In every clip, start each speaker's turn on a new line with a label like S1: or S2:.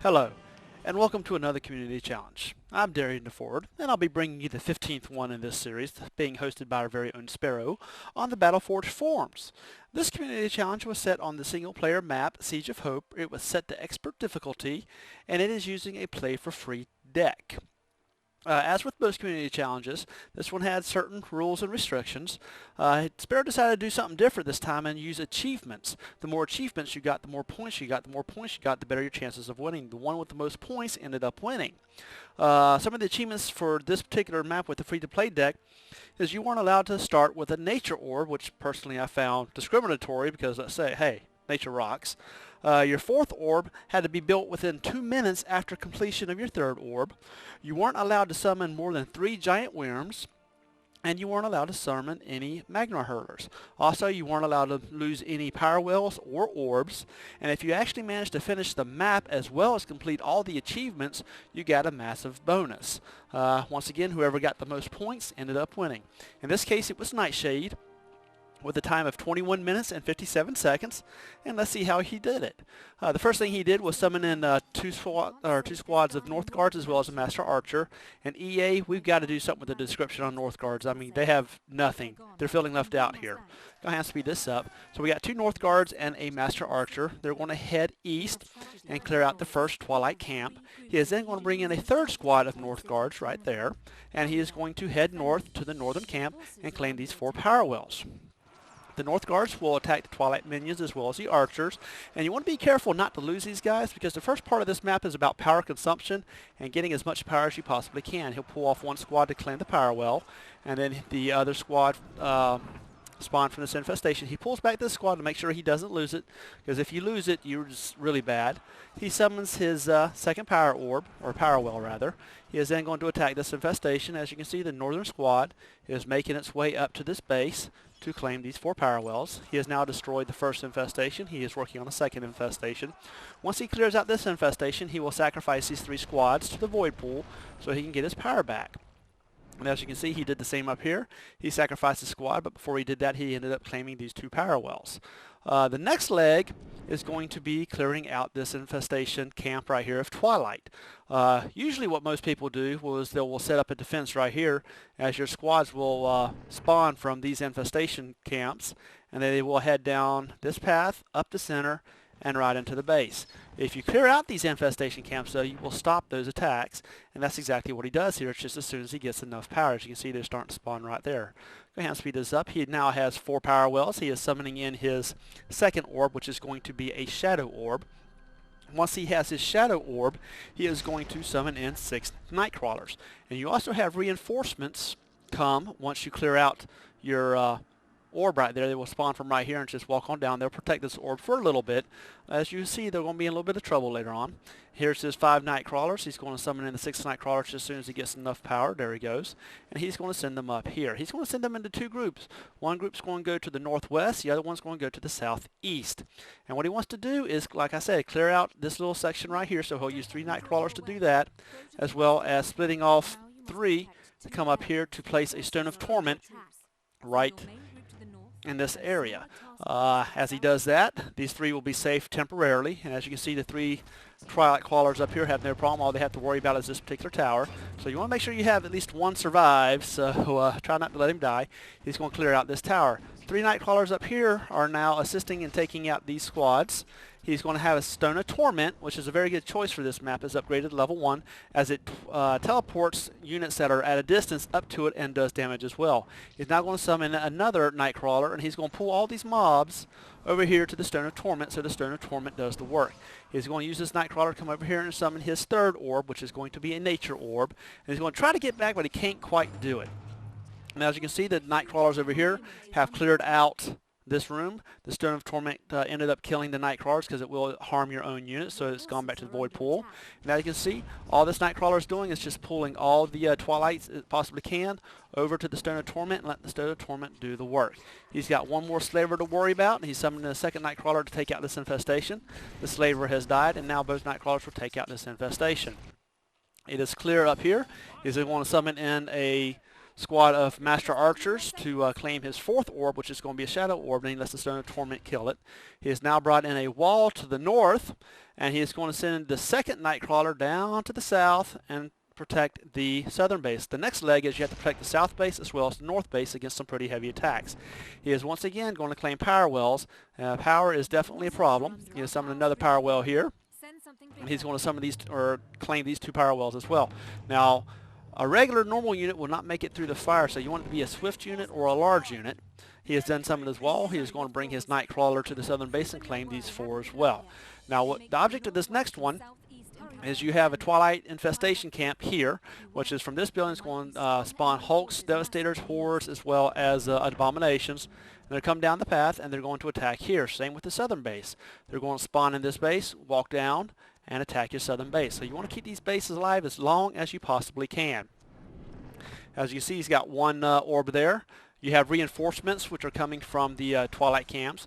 S1: Hello, and welcome to another community challenge. I'm Darian DeFord, and I'll be bringing you the 15th one in this series, being hosted by our very own Sparrow, on the Battleforge forums. This community challenge was set on the single-player map, Siege of Hope. It was set to expert difficulty, and it is using a play-for-free deck. As with most community challenges, this one had certain rules and restrictions. Sparrow decided to do something different this time and use achievements. The more achievements you got, the more points you got. The more points you got, the better your chances of winning. The one with the most points ended up winning. Some of the achievements for this particular map with the free-to-play deck is you weren't allowed to start with a nature orb, which personally I found discriminatory because let's say, hey, nature rocks. Your fourth orb had to be built within 2 minutes after completion of your third orb. You weren't allowed to summon more than 3 giant worms, and you weren't allowed to summon any Magnar hurlers. Also, you weren't allowed to lose any power wells or orbs, and if you actually managed to finish the map as well as complete all the achievements, you got a massive bonus. Once again, whoever got the most points ended up winning. In this case, it was Nightshade, with a time of 21 minutes and 57 seconds, and let's see how he did it. The first thing he did was summon in two squads of North Guards as well as a Master Archer. And EA, we've got to do something with the description on North Guards. I mean, they have nothing. They're feeling left out here. Go ahead and speed this up. So we got 2 North Guards and a Master Archer. They're going to head east and clear out the first Twilight camp. He is then going to bring in a 3rd squad of North Guards right there, and he is going to head north to the northern camp and claim these 4 power wells. The North Guards will attack the Twilight minions as well as the archers, and you want to be careful not to lose these guys because the first part of this map is about power consumption and getting as much power as you possibly can. He'll pull off one squad to claim the power well, and then the other squad spawn from this infestation. He pulls back this squad to make sure he doesn't lose it, because if you lose it, you're just really bad. He summons his second power orb, or power well rather. He is then going to attack this infestation. As you can see, the northern squad is making its way up to this base to claim these 4 power wells. He has now destroyed the first infestation. He is working on the second infestation. Once he clears out this infestation, he will sacrifice these 3 squads to the void pool so he can get his power back. And as you can see, he did the same up here. He sacrificed a squad, but before he did that, he ended up claiming these 2 power wells. The next leg is going to be clearing out this infestation camp right here of Twilight. Usually what most people do is they will set up a defense right here as your squads will spawn from these infestation camps, and then they will head down this path, up the center, and right into the base. If you clear out these infestation camps, though, you will stop those attacks, and that's exactly what he does here. It's just as soon as he gets enough power. As you can see, they're starting to spawn right there. Go ahead and speed this up. He now has 4 power wells. He is summoning in his second orb, which is going to be a shadow orb. Once he has his shadow orb, he is going to summon in 6 night crawlers. And you also have reinforcements come once you clear out your orb right there. They will spawn from right here and just walk on down. They'll protect this orb for a little bit. As you see, they're going to be in a little bit of trouble later on. Here's his 5 night crawlers. He's going to summon in the 6 night crawlers as soon as he gets enough power. There he goes. And he's going to send them up here. He's going to send them into 2 groups. One group's going to go to the northwest. The other one's going to go to the southeast. And what he wants to do is, like I said, clear out this little section right here. So he'll use 3 night crawlers to do that, as well as splitting off 3 to come up here to place a Stone of Torment right in this area. As he does that, these 3 will be safe temporarily, and as you can see, the 3 Twilight Crawlers up here have no problem. All they have to worry about is this particular tower. So you want to make sure you have at least one survive, so try not to let him die. He's going to clear out this tower. 3 Night Crawlers up here are now assisting in taking out these squads. He's going to have a Stone of Torment, which is a very good choice for this map. It's upgraded to level 1, as it teleports units that are at a distance up to it and does damage as well. He's now going to summon another Nightcrawler, and he's going to pull all these mobs over here to the Stone of Torment, so the Stone of Torment does the work. He's going to use this Nightcrawler to come over here and summon his 3rd orb, which is going to be a Nature Orb. And he's going to try to get back, but he can't quite do it. And as you can see, the Nightcrawlers over here have cleared out this room. The Stone of Torment ended up killing the Nightcrawlers because it will harm your own units, so it's gone back to the Void Pool. And as you can see, all this Nightcrawler is doing is just pulling all the Twilights it possibly can over to the Stone of Torment and let the Stone of Torment do the work. He's got one more Slaver to worry about, and he's summoning a 2nd Nightcrawler to take out this infestation. The Slaver has died, and now both Nightcrawlers will take out this infestation. It is clear up here. He's going to summon in a squad of Master Archers to claim his 4th orb, which is going to be a Shadow Orb, and he lets the Stone of Torment kill it. He has now brought in a wall to the north, and he is going to send the 2nd Nightcrawler down to the south and protect the southern base. The next leg is you have to protect the south base as well as the north base against some pretty heavy attacks. He is once again going to claim power wells. Power is definitely a problem. He has summoned another power well here. And he's going to summon these, or claim these 2 power wells as well. Now, a regular normal unit will not make it through the fire, so you want it to be a swift unit or a large unit. He has then summoned his wall. He is going to bring his Nightcrawler to the southern base and claim these 4 as well. Now, the object of this next one is you have a Twilight infestation camp here, which is from this building. It's going to spawn Hulks, Devastators, Horrors, as well as Abominations. And they'll come down the path, and they're going to attack here. Same with the southern base. They're going to spawn in this base, walk down, and attack your southern base. So you want to keep these bases alive as long as you possibly can. As you see, he's got 1 orb there. You have reinforcements, which are coming from the Twilight camps.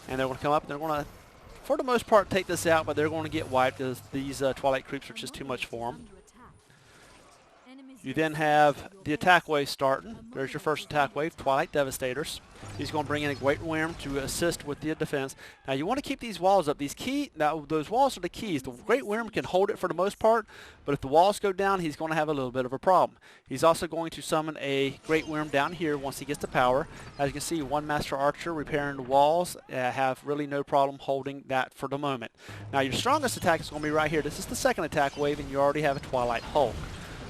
S1: And they're going to come up, and they're going to, for the most part, take this out, but they're going to get wiped as these Twilight creeps are just too much for them. You then have the attack wave starting. There's your first attack wave, Twilight Devastators. He's going to bring in a Great Worm to assist with the defense. Now you want to keep these walls up. Those walls are the keys. The Great Worm can hold it for the most part, but if the walls go down, he's going to have a little bit of a problem. He's also going to summon a Great Worm down here once he gets the power. As you can see, 1 Master Archer repairing the walls, have really no problem holding that for the moment. Now your strongest attack is going to be right here. This is the 2nd attack wave, and you already have a Twilight Hulk.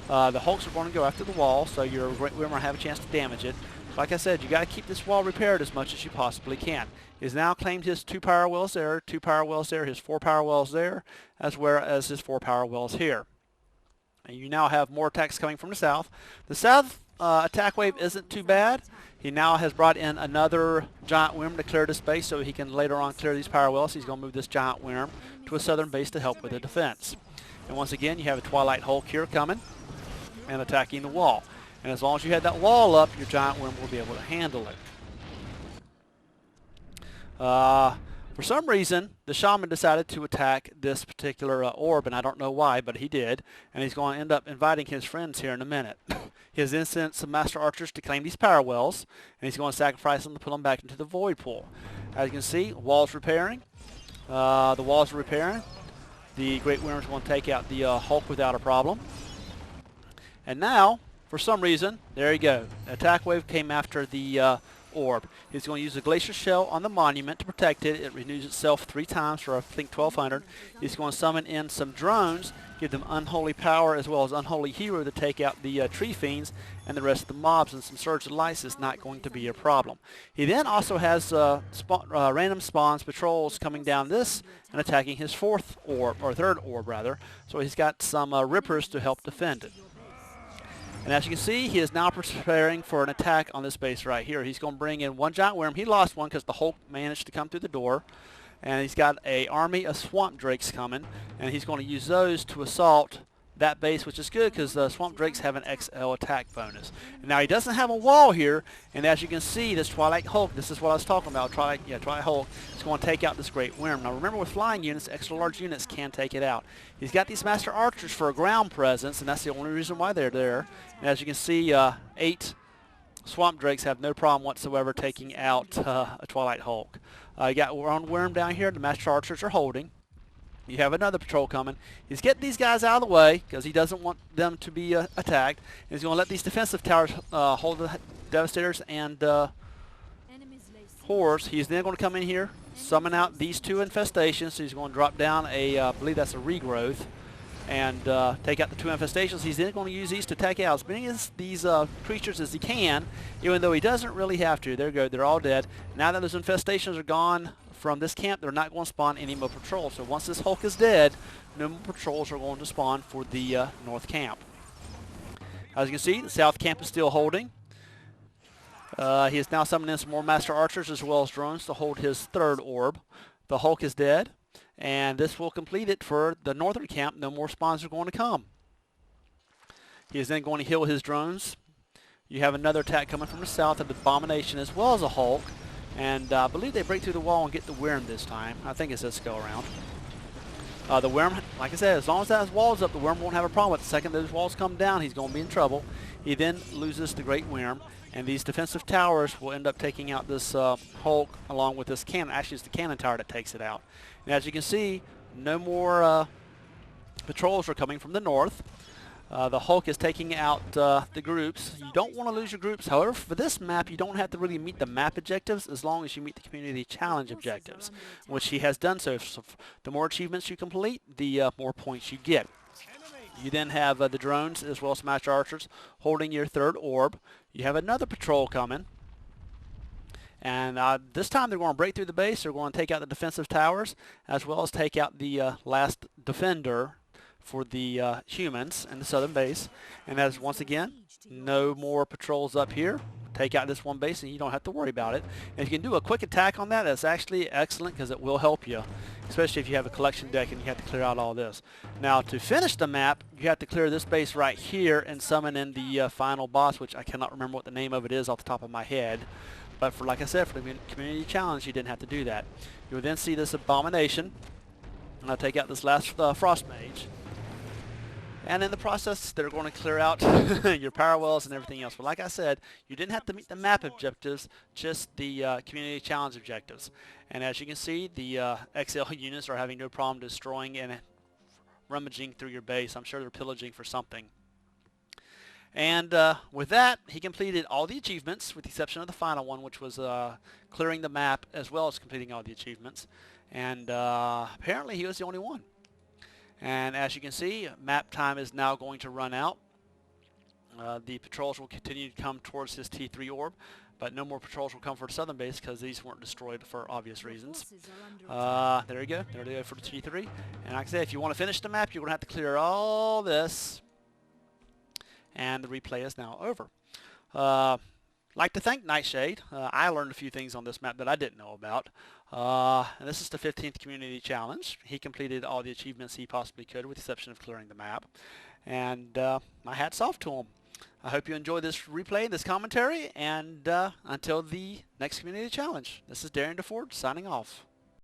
S1: The Hulks are going to go after the wall, so your Great Worm will have a chance to damage it. Like I said, you got to keep this wall repaired as much as you possibly can. He's now claimed his 2 power wells there, 2 power wells there, his 4 power wells there, as well as his 4 power wells here. And you now have more attacks coming from the south. The south attack wave isn't too bad. He now has brought in another Giant Worm to clear this base, so he can later on clear these power wells. He's going to move this Giant Worm to a southern base to help with the defense. And once again, you have a Twilight Hulk here coming and attacking the wall. And as long as you have that wall up, your Giant Worm will be able to handle it. For some reason, the Shaman decided to attack this particular orb, and I don't know why, but he did. And he's going to end up inviting his friends here in a minute. He has then sent some Master Archers to claim these power wells, and he's going to sacrifice them to put them back into the Void Pool. As you can see, walls repairing. The walls are repairing. The Great Worm is going to take out the Hulk without a problem. And now, for some reason, there you go. The attack wave came after the orb. He's going to use a Glacier Shell on the monument to protect it. It renews itself 3 times for, I think, 1,200. He's going to summon in some drones, give them Unholy Power as well as Unholy Hero to take out the Tree Fiends and the rest of the mobs, and some Surge of Lice is not going to be a problem. He then also has random spawns, patrols coming down this and attacking his 4th orb, or 3rd orb rather. So he's got some Rippers to help defend it. And as you can see, he is now preparing for an attack on this base right here. He's going to bring in 1 Giant Worm. He lost 1 because the Hulk managed to come through the door. And he's got an army of Swamp Drakes coming. And he's going to use those to assault that base, which is good because Swamp Drakes have an XL attack bonus. And now he doesn't have a wall here. And as you can see, this Twilight Hulk, this is what I was talking about, Twilight Hulk, is going to take out this Great Worm. Now remember, with flying units, extra large units can take it out. He's got these Master Archers for a ground presence, and that's the only reason why they're there. And as you can see, 8 Swamp Drakes have no problem whatsoever taking out a Twilight Hulk. You got one Worm down here the Master Archers are holding. You have another patrol coming. He's getting these guys out of the way because he doesn't want them to be attacked. He's going to let these defensive towers hold the Devastators and Horrors. He's then going to come in here, summon out these 2 infestations. So he's going to drop down I believe that's a regrowth, and take out the 2 infestations. He's then going to use these to take out as many of these creatures as he can, even though he doesn't really have to. There you go. They're all dead. Now that those infestations are gone from this camp, they're not going to spawn any more patrols. So once this Hulk is dead, no more patrols are going to spawn for the north camp. As you can see, the south camp is still holding. He has now summoned in some more Master Archers as well as drones to hold his 3rd orb. The Hulk is dead, and this will complete it for the northern camp. No more spawns are going to come. He is then going to heal his drones. You have another attack coming from the south of the Abomination as well as a Hulk. And I believe they break through the wall and get the Worm this time. I think it's this go around. The Worm, like I said, as long as that wall's up, the Worm won't have a problem. But the second those walls come down, he's going to be in trouble. He then loses the Great Worm, and these defensive towers will end up taking out this Hulk along with this cannon. Actually, it's the cannon tower that takes it out. And as you can see, no more patrols are coming from the north. The Hulk is taking out the groups. You don't want to lose your groups. However, for this map, you don't have to really meet the map objectives as long as you meet the community challenge objectives, which he has done so. So the more achievements you complete, the more points you get. You then have the drones as well as Smash Archers holding your third orb. You have another patrol coming. And this time they're going to break through the base. They're going to take out the defensive towers as well as take out the last defender for the humans in the southern base. And as once again, no more patrols up here. Take out this one base and you don't have to worry about it. And if you can do a quick attack on that, that's actually excellent because it will help you, especially if you have a collection deck and you have to clear out all this. Now to finish the map, you have to clear this base right here and summon in the final boss, which I cannot remember what the name of it is off the top of my head. But for, like I said, for the community challenge, you didn't have to do that. You will then see this abomination. And I'll take out this last frost mage. And in the process, they're going to clear out your power wells and everything else. But like I said, you didn't have to meet the map objectives, just the community challenge objectives. And as you can see, the XL units are having no problem destroying and rummaging through your base. I'm sure they're pillaging for something. And with that, he completed all the achievements, with the exception of the final one, which was clearing the map as well as completing all the achievements. And apparently he was the only one. And as you can see, map time is now going to run out. The patrols will continue to come towards his T3 orb, but no more patrols will come for the southern base because these weren't destroyed for obvious reasons. There you go. There they go for the T3. And like I said, if you want to finish the map, you're going to have to clear all this. And the replay is now over. Like to thank Nightshade. I learned a few things on this map that I didn't know about. And this is the 15th Community Challenge. He completed all the achievements he possibly could, with the exception of clearing the map. And my hat's off to him. I hope you enjoyed this replay, this commentary, and until the next Community Challenge, this is Darian DeFord signing off.